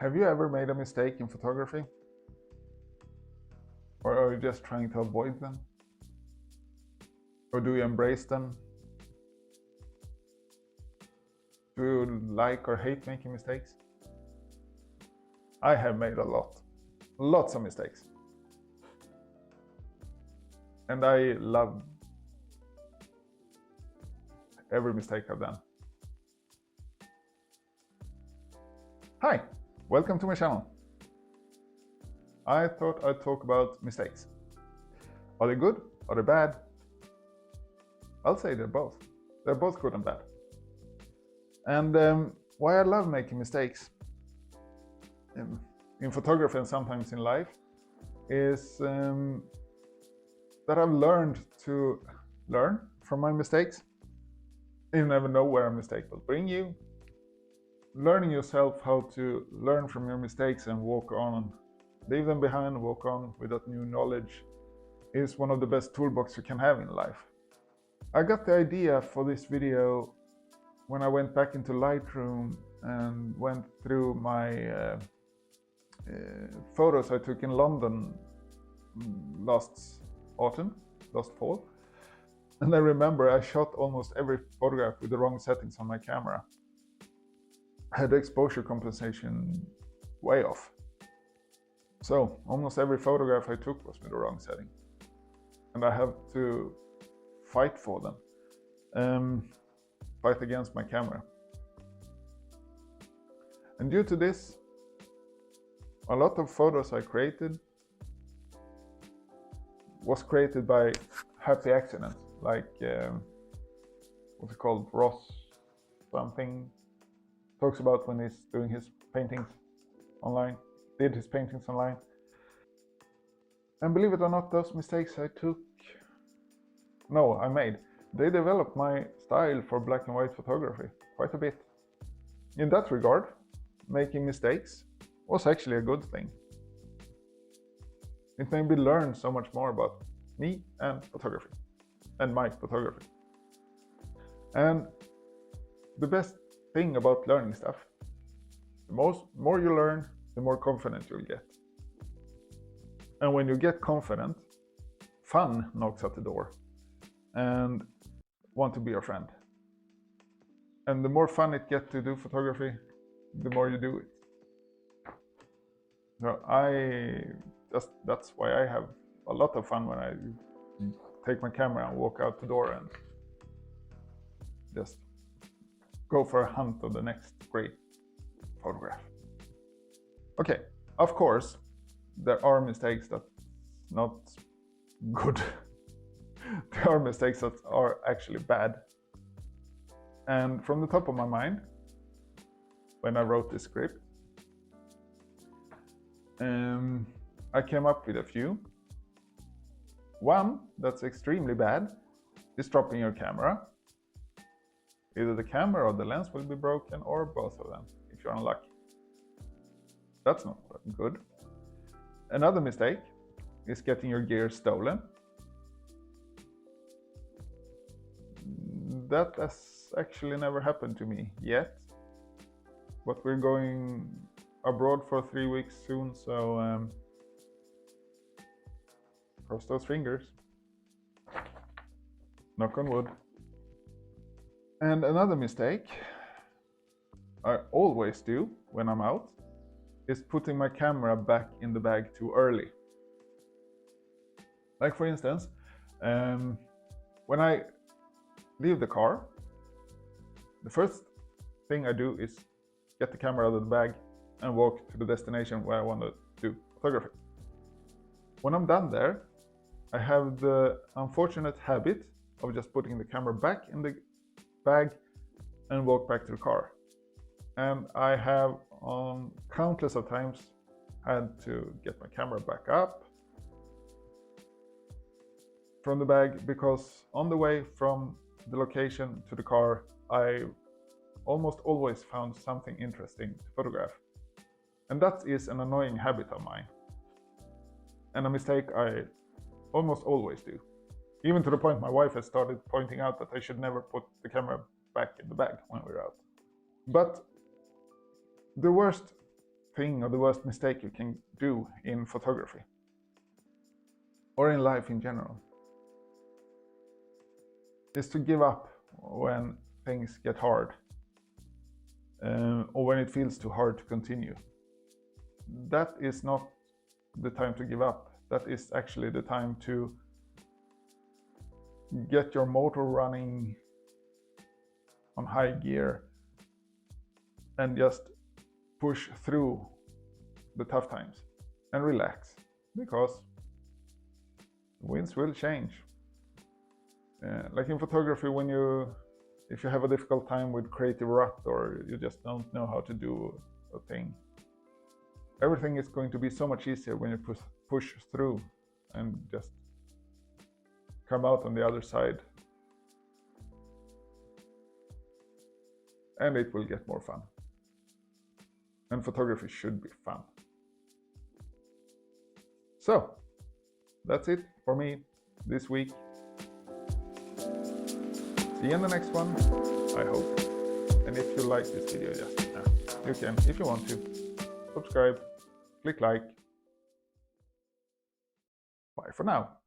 Have you ever made a mistake in photography? Or are you just trying to avoid them? Or do you embrace them? Do you like or hate making mistakes? I have made lots of mistakes. And I love every mistake I've done. Hi, welcome to my channel. I thought I'd talk about mistakes. Are they good? Are they bad? I'll say they're both. They're both good and bad. And why I love making mistakes in photography and sometimes in life is that I've learned to learn from my mistakes. You never know where a mistake will bring you. Learning yourself how to learn from your mistakes and walk on, leave them behind, walk on with that new knowledge is one of the best toolboxes you can have in life. I got the idea for this video when I went back into Lightroom and went through my photos I took in London last fall. And I remember I shot almost every photograph with the wrong settings on my camera. I had exposure compensation way off. So almost every photograph I took was with the wrong setting. And I have to fight for them. Fight against my camera. And due to this, a lot of photos I created was created by happy accidents, like what's it called, Ross something talks about when he's doing his paintings online, did his paintings online. And believe it or not, those mistakes I made, they developed my style for black and white photography quite a bit. In that regard, making mistakes was actually a good thing. It made me learn so much more about me and photography, and my photography. And the best thing about learning stuff, the more you learn, the more confident you'll get. And when you get confident, fun knocks at the door and want to be your friend. And the more fun it gets to do photography, the more you do it. So that's why I have a lot of fun when I take my camera and walk out the door and just go for a hunt of the next great photograph. Okay, of course, there are mistakes that's not good. There are mistakes that are actually bad. And from the top of my mind, when I wrote this script, I came up with a few. One that's extremely bad is dropping your camera. Either the camera or the lens will be broken, or both of them, if you're unlucky. That's not good. Another mistake is getting your gear stolen. That has actually never happened to me yet. But we're going abroad for 3 weeks soon, so cross those fingers. Knock on wood. And another mistake I always do when I'm out is putting my camera back in the bag too early. Like for instance, when I leave the car, the first thing I do is get the camera out of the bag and walk to the destination where I want to do photography. When I'm done there, I have the unfortunate habit of just putting the camera back in the bag and walk back to the car. And I have on countless of times had to get my camera back up from the bag, because on the way from the location to the car, I almost always found something interesting to photograph. And that is an annoying habit of mine, and a mistake I almost always do. Even to the point my wife has started pointing out that I should never put the camera back in the bag when we're out. But the worst thing or the worst mistake you can do in photography or in life in general is to give up when things get hard, or when it feels too hard to continue. That is not the time to give up. That is actually the time to get your motor running on high gear and just push through the tough times and relax, because winds will change. Like in photography, if you have a difficult time with creative rut, or you just don't know how to do a thing, everything is going to be so much easier when you push through and just come out on the other side, and it will get more fun. And photography should be fun. So that's it for me this week. See you in the next one, I hope. And if you like this video, you can, if you want to, subscribe, click like. Bye for now.